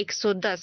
110,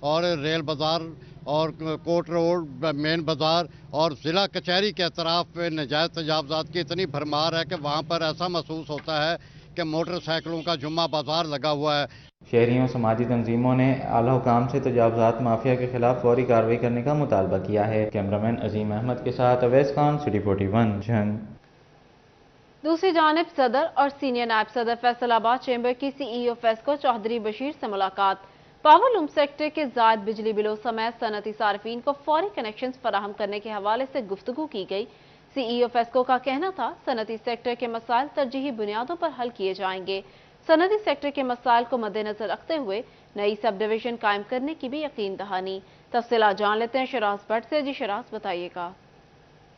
اور ریل بازار اور کوٹ روڈ مین بازار اور ضلع کچہری کے اطراف پہ نجائز تجاوزات کی اتنی بھرمار ہے کہ وہاں پر ایسا محسوس ہوتا ہے کہ موٹر سائیکلوں کا جمعہ بازار لگا ہوا ہے۔ شہریوں سماجی تنظیموں نے اعلی حکام سے تجاوزات مافیا کے خلاف فوری کارروائی کرنے کا مطالبہ کیا ہے۔ کیمرامین عظیم احمد کے ساتھ اویس خان، سٹی 41 جھنگ۔ دوسری جانب صدر اور سینئر نائب صدر فیصل آباد چیمبر کی سی ای او فیسکو چودھری بشیر سے ملاقات۔ پاور لوم سیکٹر کے زائد بجلی بلوں سمیت صنعتی صارفین کو فوری کنیکشنز فراہم کرنے کے حوالے سے گفتگو کی گئی۔ سی ای او فیسکو کا کہنا تھا صنعتی سیکٹر کے مسائل ترجیحی بنیادوں پر حل کیے جائیں گے۔ صنعتی سیکٹر کے مسائل کو مد نظر رکھتے ہوئے نئی سب ڈویژن قائم کرنے کی بھی یقین دہانی۔ تفصیلات جان لیتے ہیں شراز بٹ سے۔ جی شراز بتائیے گا۔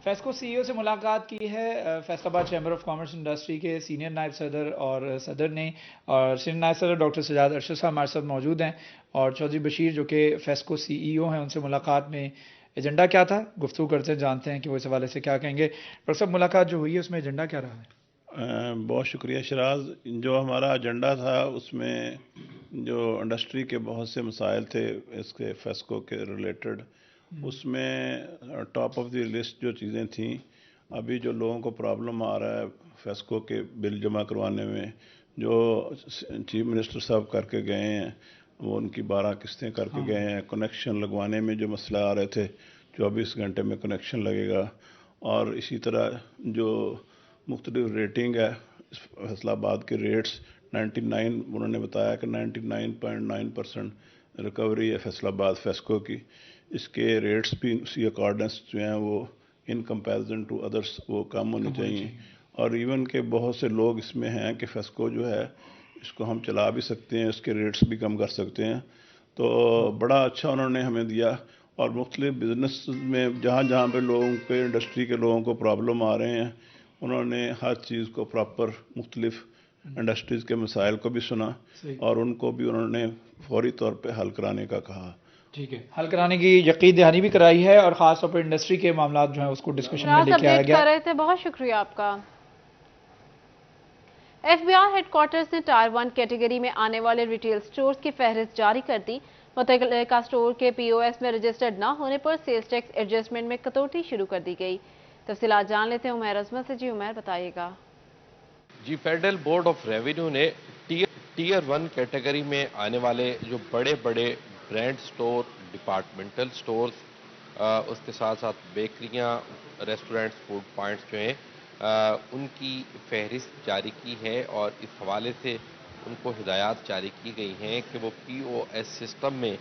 فیسکو سی ای او سے ملاقات کی ہے فیصل آباد چیمبر آف کامرس انڈسٹری کے سینئر نائب صدر اور صدر نے، اور سینئر نائب صدر ڈاکٹر سجاد ارشد صاحب ہمارے ساتھ موجود ہیں، اور چودھری بشیر جو کہ فیسکو سی ای او ہیں، ان سے ملاقات میں ایجنڈا کیا تھا، گفتگو کرتے ہیں، جانتے ہیں کہ وہ اس حوالے سے کیا کہیں گے۔ ڈاکٹر صاحب ملاقات جو ہوئی ہے اس میں ایجنڈا کیا رہا ہے؟ بہت شکریہ شراز۔ جو ہمارا ایجنڈا تھا اس میں جو انڈسٹری کے بہت سے مسائل تھے اس کے فیسکو کے ریلیٹڈ، اس میں ٹاپ آف دی لسٹ جو چیزیں تھیں، ابھی جو لوگوں کو پرابلم آ رہا ہے فیسکو کے بل جمع کروانے میں، جو چیف منسٹر صاحب کر کے گئے ہیں، وہ ان کی 12 قسطیں کر کے گئے ہیں، کنیکشن لگوانے میں جو مسئلہ آ رہے تھے 24 گھنٹے میں کنیکشن لگے گا، اور اسی طرح جو مختلف ریٹنگ ہے فیصل آباد کے ریٹس 99، انہوں نے بتایا کہ 99.9% ریکوری ہے فیصل آباد فیسکو کی، اس کے ریٹس بھی اسی اکارڈنس جو ہیں وہ ان کمپیریزن ٹو ادرس وہ کم ہونے چاہیے، اور ایون کہ بہت سے لوگ اس میں ہیں کہ فیسکو جو ہے اس کو ہم چلا بھی سکتے ہیں، اس کے ریٹس بھی کم کر سکتے ہیں، تو بڑا اچھا انہوں نے ہمیں دیا۔ اور مختلف بزنس میں جہاں جہاں پہ لوگوں کے انڈسٹری کے لوگوں کو پرابلم آ رہے ہیں، انہوں نے ہر چیز کو پراپر مختلف انڈسٹریز کے مسائل کو بھی سنا، اور ان کو بھی انہوں نے فوری طور پہ حل کرانے کا کہا۔ ٹھیک ہے، حل کرانے کی یقین دہانی بھی کرائی ہے، اور خاص طور پر انڈسٹری کے معاملات جو ہیں اس کو ڈسکشن میں لے کے آیا گیا۔ کر رہے تھے، بہت شکریہ آپ کا۔ F B R headquarters نے ٹائر 1 کیٹیگری میں آنے والے ریٹیل سٹورز کی فہرست جاری کر دی۔ متعلقہ سٹور کے پی او ایس میں رجسٹرڈ نہ ہونے پر سیلز ٹیکس ایڈجسٹمنٹ میں کٹوتی شروع کر دی گئی۔ تفصیلات جان لیتے ہیں عمیر عظمت سے۔ جی عمیر بتائیے گا۔ جی فیڈرل بورڈ آف ریونیو نے ٹیئر 1 کیٹیگری میں آنے والے جو بڑے بڑے برانڈ سٹور، ڈپارٹمنٹل سٹورز، اس کے ساتھ ساتھ بیکریاں، ریسٹورنٹس، فوڈ پوائنٹس جو ہیں، ان کی فہرست جاری کی ہے، اور اس حوالے سے ان کو ہدایات جاری کی گئی ہیں کہ وہ پی او ایس سسٹم میں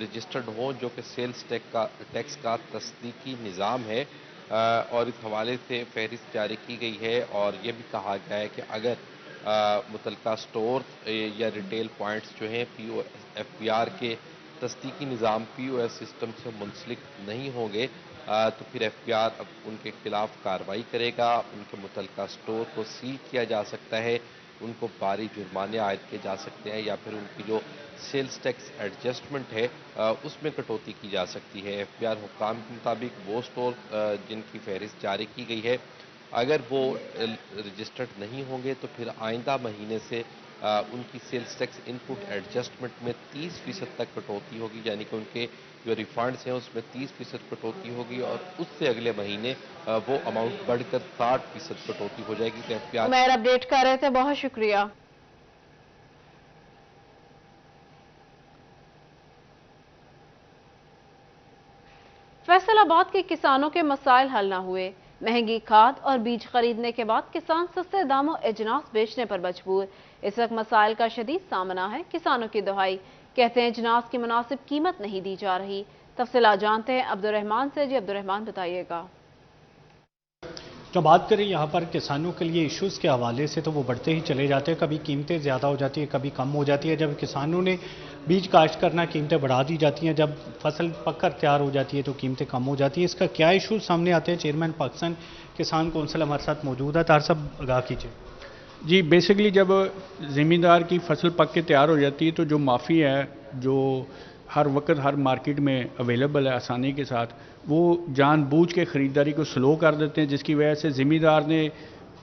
رجسٹرڈ ہوں، جو کہ سیلز ٹیکس کا تصدیقی نظام ہے، اور اس حوالے سے فہرست جاری کی گئی ہے، اور یہ بھی کہا گیا ہے کہ اگر متعلقہ سٹور یا ریٹیل پوائنٹس جو ہیں پی او ایف بی آر کے تصدیقی نظام پی او ایس سسٹم سے منسلک نہیں ہوں گے، تو پھر ایف بی آر اب ان کے خلاف کارروائی کرے گا، ان کے متعلقہ سٹور کو سیل کیا جا سکتا ہے، ان کو بھاری جرمانے عائد کیے جا سکتے ہیں، یا پھر ان کی جو سیلز ٹیکس ایڈجسٹمنٹ ہے اس میں کٹوتی کی جا سکتی ہے۔ ایف بی آر حکام کے مطابق وہ سٹور جن کی فہرست جاری کی گئی ہے، اگر وہ رجسٹرڈ نہیں ہوں گے تو پھر آئندہ مہینے سے ان کی سیلز ٹیکس ان پٹ ایڈجسٹمنٹ میں 30% تک کٹوتی ہوگی، یعنی کہ ان کے جو ریفنڈز ہیں اس میں 30% کٹوتی ہوگی، اور اس سے اگلے مہینے وہ اماؤنٹ بڑھ کر 60% کٹوتی ہو جائے گی۔ تو F B R Umair update کر رہے تھے، بہت شکریہ۔ فیصل آباد کے کسانوں کے مسائل حل نہ ہوئے۔ مہنگی کھاد اور بیج خریدنے کے بعد کسان سستے داموں اجناس بیچنے پر مجبور۔ اس وقت مسائل کا شدید سامنا ہے۔ کسانوں کی دہائی کہتے ہیں اجناس کی مناسب قیمت نہیں دی جا رہی۔ تفصیلات جانتے ہیں عبدالرحمان سے۔ جی عبدالرحمان بتائیے گا۔ جو بات کریں یہاں پر کسانوں کے لیے ایشوز کے حوالے سے تو وہ بڑھتے ہی چلے جاتے ہیں، کبھی قیمتیں زیادہ ہو جاتی ہیں، کبھی کم ہو جاتی ہے۔ جب کسانوں نے بیج کاشت کرنا قیمتیں بڑھا دی جاتی ہیں، جب فصل پک کر تیار ہو جاتی ہے تو قیمتیں کم ہو جاتی ہیں۔ اس کا کیا ایشوز سامنے آتے ہیں؟ چیئرمین پاکستان کسان کونسل ہمارے ساتھ موجود ہے، طاہر صاحب آگاہ کیجیے۔ جی بیسیکلی جب زمیندار کی فصل پک کے تیار ہو جاتی ہے تو جو معافی ہے جو ہر وقت ہر مارکیٹ میں اویلیبل ہے آسانی کے ساتھ، وہ جان بوجھ کے خریداری کو سلو کر دیتے ہیں، جس کی وجہ سے زمیندار نے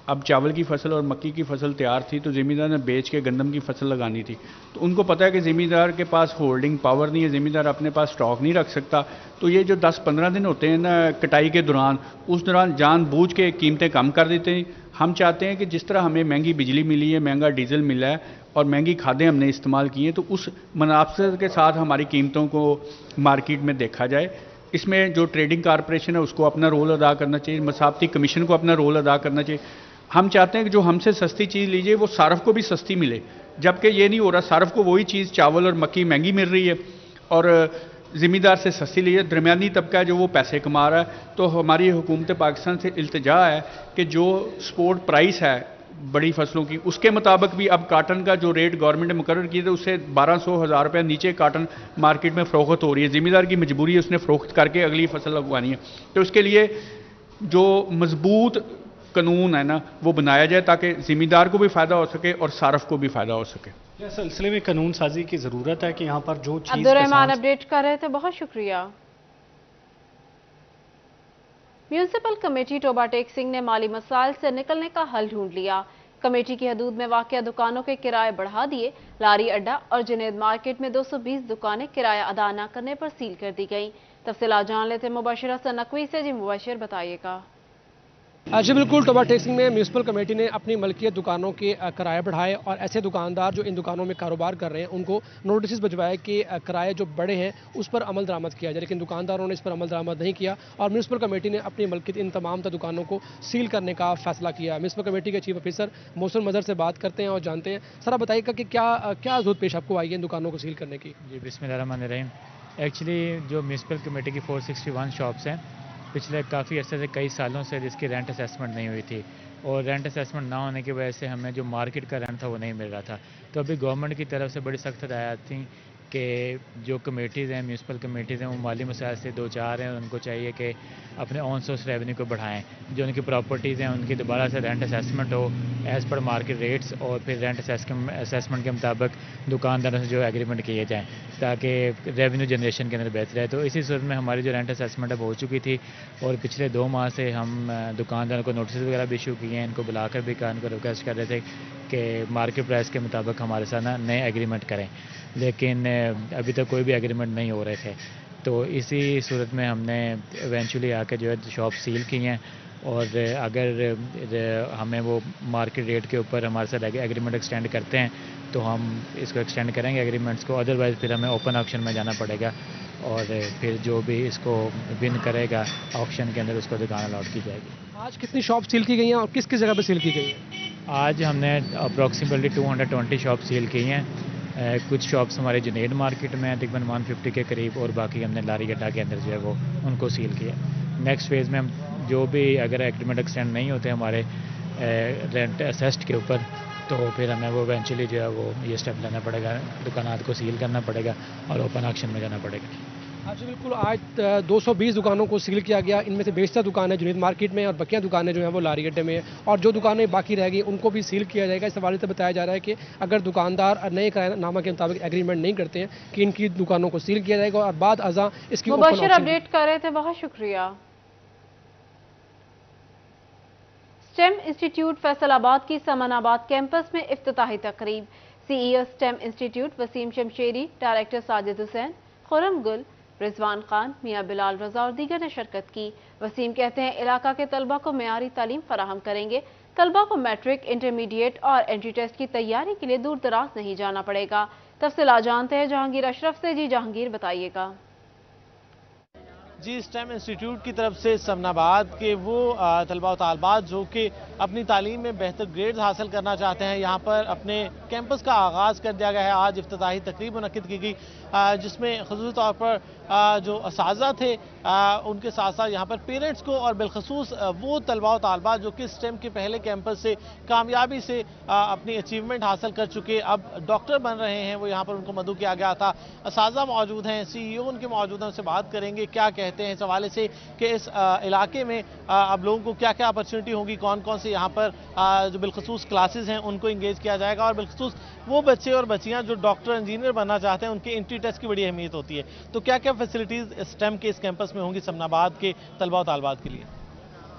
اب چاول کی فصل اور مکی کی فصل تیار تھی تو زمیندار نے بیچ کے گندم کی فصل لگانی تھی. تو ان کو پتہ ہے کہ زمیندار کے پاس ہولڈنگ پاور نہیں ہے, زمیندار اپنے پاس سٹاک نہیں رکھ سکتا. تو یہ جو 10-15 دن ہوتے ہیں نا کٹائی کے دوران, اس دوران جان بوجھ کے قیمتیں کم کر دیتے ہیں. ہم چاہتے ہیں کہ جس طرح ہمیں مہنگی بجلی ملی ہے, مہنگا ڈیزل ملا ہے اور مہنگی کھادیں ہم نے استعمال کی ہیں, تو اس منافست کے ساتھ ہماری قیمتوں کو مارکیٹ میں دیکھا جائے. اس میں جو ٹریڈنگ کارپوریشن ہے اس کو اپنا رول ادا کرنا چاہیے, مسابقتی کمیشن کو اپنا رول ادا کرنا چاہیے. ہم چاہتے ہیں کہ جو ہم سے سستی چیز لیجیے وہ صارف کو بھی سستی ملے, جبکہ یہ نہیں ہو رہا. صارف کو وہی چیز چاول اور مکی مہنگی مل رہی ہے اور زمیندار سے سستی لیجیے. درمیانی طبقہ ہے جو وہ پیسے کما رہا ہے. تو ہماری حکومت پاکستان سے التجا ہے کہ جو سپورٹ پرائس ہے بڑی فصلوں کی, اس کے مطابق بھی اب کاٹن کا جو ریٹ گورنمنٹ نے مقرر کیا تھا اس سے 1200-1000 روپے نیچے کاٹن مارکیٹ میں فروخت ہو رہی ہے. زمیندار کی مجبوری ہے اس نے فروخت کر کے اگلی فصل لگوانی ہے. تو اس کے لیے جو مضبوط قانون ہے نا وہ بنایا جائے تاکہ زمیندار کو بھی فائدہ ہو سکے اور صارف کو بھی فائدہ ہو سکے. اس سلسلے میں قانون سازی کی ضرورت ہے کہ یہاں پر جو چیز عبدالرحمان اپڈیٹ کر رہے تھے, بہت شکریہ. میونسپل کمیٹی ٹوبہ ٹیک سنگھ نے مالی مسائل سے نکلنے کا حل ڈھونڈ لیا. کمیٹی کی حدود میں واقع دکانوں کے کرائے بڑھا دیے. لاری اڈا اور جنید مارکیٹ میں 220 دکانیں کرایہ ادا نہ کرنے پر سیل کر دی گئیں. تفصیلات جان لیتے مباشرہ حسن نقوی سے. جی مباشر بتائیے گا. جی بالکل, ٹوبہ ٹیک سنگھ میں میونسپل کمیٹی نے اپنی ملکیت دکانوں کے کرائے بڑھائے اور ایسے دکاندار جو ان دکانوں میں کاروبار کر رہے ہیں ان کو نوٹسز بھجوائے کہ کرائے جو بڑے ہیں اس پر عمل درآمد کیا جائے, لیکن دکانداروں نے اس پر عمل درآمد نہیں کیا اور میونسپل کمیٹی نے اپنی ملکیت ان تمام دکانوں کو سیل کرنے کا فیصلہ کیا. میونسپل کمیٹی کے چیف آفیسر محسن مظہر سے بات کرتے ہیں اور جانتے ہیں. سر آپ بتائیے گا کہ کیا ضرورت پیش آپ کو آئی ہے ان دکانوں کو سیل کرنے کی؟ جی بسم اللہ الرحمن الرحیم. ایکچولی جو میونسپل کمیٹی کی 461 شاپس ہیں پچھلے کافی عرصے سے کئی سالوں سے جس کی رینٹ اسیسمنٹ نہیں ہوئی تھی اور رینٹ اسیسمنٹ نہ ہونے کی وجہ سے ہمیں جو مارکیٹ کا رینٹ تھا وہ نہیں مل رہا تھا. تو ابھی گورنمنٹ کی طرف سے بڑی سخت ہدایات تھیں کہ جو کمیٹیز ہیں میونسپل کمیٹیز ہیں وہ مالی مسائل سے دو چار ہیں, ان کو چاہیے کہ اپنے آن سورس ریونیو کو بڑھائیں. جو ان کی پراپرٹیز ہیں ان کی دوبارہ سے رینٹ اسیسمنٹ ہو ایز پر مارکیٹ ریٹس اور پھر رینٹ اسیسمنٹ کے مطابق دکانداروں سے جو ایگریمنٹ کیے جائیں تاکہ ریونیو جنریشن کے اندر بہتر ہے. تو اسی صورت میں ہماری جو رینٹ اسیسمنٹ اب ہو چکی تھی اور پچھلے 2 ماہ سے ہم دکانداروں کو نوٹسز وغیرہ بھی ایشو کیے ہیں. ان کو بلا کر بھی ان کو ریکویسٹ کر رہے تھے کہ مارکیٹ پرائس کے مطابق ہمارے ساتھ نئے ایگریمنٹ کریں, لیکن ابھی تک کوئی بھی ایگریمنٹ نہیں ہو رہے تھے. تو اسی صورت میں ہم نے ایونچولی آ کے جو ہے شاپ سیل کی ہیں اور اگر ہمیں وہ مارکیٹ ریٹ کے اوپر ہمارے ساتھ ایگریمنٹ ایکسٹینڈ کرتے ہیں تو ہم اس کو ایکسٹینڈ کریں گے ایگریمنٹس کو, ادروائز پھر ہمیں اوپن آکشن میں جانا پڑے گا اور پھر جو بھی اس کو ون کرے گا آکشن کے اندر اس کو دکان الاٹ کی جائے گی. آج کتنی شاپ سیل کی گئی ہیں اور کس کس جگہ پہ سیل کی گئی ہیں؟ آج ہم نے اپروکسیمیٹلی 220 شاپ سیل کی ہیں. کچھ شاپس ہمارے جنید مارکیٹ میں ہیں تقریباً 150 کے قریب اور باقی ہم نے لاری گڈا کے اندر جو ہے وہ ان کو سیل کیا. نیکسٹ فیز میں ہم جو بھی اگر ایگریمنٹ ایکسٹینڈ نہیں ہوتے ہمارے رینٹ اسیسڈ کے اوپر تو پھر ہمیں وہ ایونچولی جو ہے وہ یہ اسٹیپ لینا پڑے گا, دکانات کو سیل کرنا پڑے گا اور اوپن آکشن میں جانا پڑے گا. جی بالکل, آج 220 دکانوں کو سیل کیا گیا. ان میں سے بیشتر دکانیں جنید مارکیٹ میں اور بقیہ دکانیں جو ہیں وہ لاری گڈے میں ہیں اور جو دکانیں باقی رہ گئی ان کو بھی سیل کیا جائے گا. اس حوالے سے بتایا جا رہا ہے کہ اگر دکاندار نئے کرایہ نامہ کے مطابق ایگریمنٹ نہیں کرتے ہیں کہ ان کی دکانوں کو سیل کیا جائے گا اور بعد ازاں اس کی مباشر اپڈیٹ کر رہے تھے, بہت شکریہ. سٹیم انسٹیٹیوٹ فیصل آباد کی سمن آباد کیمپس میں افتتاحی تقریب. C E O STEM institute Waseem Shamsheri, director Sajid Hussain, Khurram Gul, Rizwan Khan, Mian Bilal رضا اور دیگر نے شرکت کی. وسیم کہتے ہیں علاقہ کے طلبہ کو معیاری تعلیم فراہم کریں گے. طلبہ کو میٹرک, انٹرمیڈیٹ اور انٹری ٹیسٹ کی تیاری کے لیے دور دراز نہیں جانا پڑے گا. تفصیلات جانتے ہیں جہانگیر اشرف سے. جی جہانگیر بتائیے گا. جی سٹیم انسٹیٹیوٹ کی طرف سے سمن آباد کے وہ طلبہ و طالبات جو کہ اپنی تعلیم میں بہتر گریڈز حاصل کرنا چاہتے ہیں یہاں پر اپنے کیمپس کا آغاز کر دیا گیا ہے. آج افتتاحی تقریب منعقد کی گئی جس میں خصوصی طور پر جو اساتذہ تھے ان کے ساتھ ساتھ یہاں پر پیرنٹس کو اور بالخصوص وہ طلبہ و طالبات جو کہ سٹیم کے پہلے کیمپس سے کامیابی سے اپنی اچیومنٹ حاصل کر چکے اب ڈاکٹر بن رہے ہیں, وہ یہاں پر ان کو مدعو کیا گیا تھا. اساتذہ موجود ہیں, سی ای او ان کے موجود ہیں, ان سے بات کریں گے کیا کہتے ہیں اس حوالے سے کہ اس علاقے میں اب لوگوں کو کیا کیا اپرچونٹی ہوگی, کون کون سے یہاں پر جو بالخصوص کلاسز ہیں ان کو انگیج کیا جائے گا اور بالخصوص وہ بچے اور بچیاں جو ڈاکٹر انجینئر بننا چاہتے ہیں ان کے انٹری ٹیسٹ کی بڑی اہمیت ہوتی ہے. تو کیا کیا فیسلٹیز سٹیم کے اس کیمپس میں ہوں گی سمن آباد کے طلبہ و طالبات کے لیے؟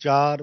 4,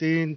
3,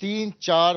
3, 4,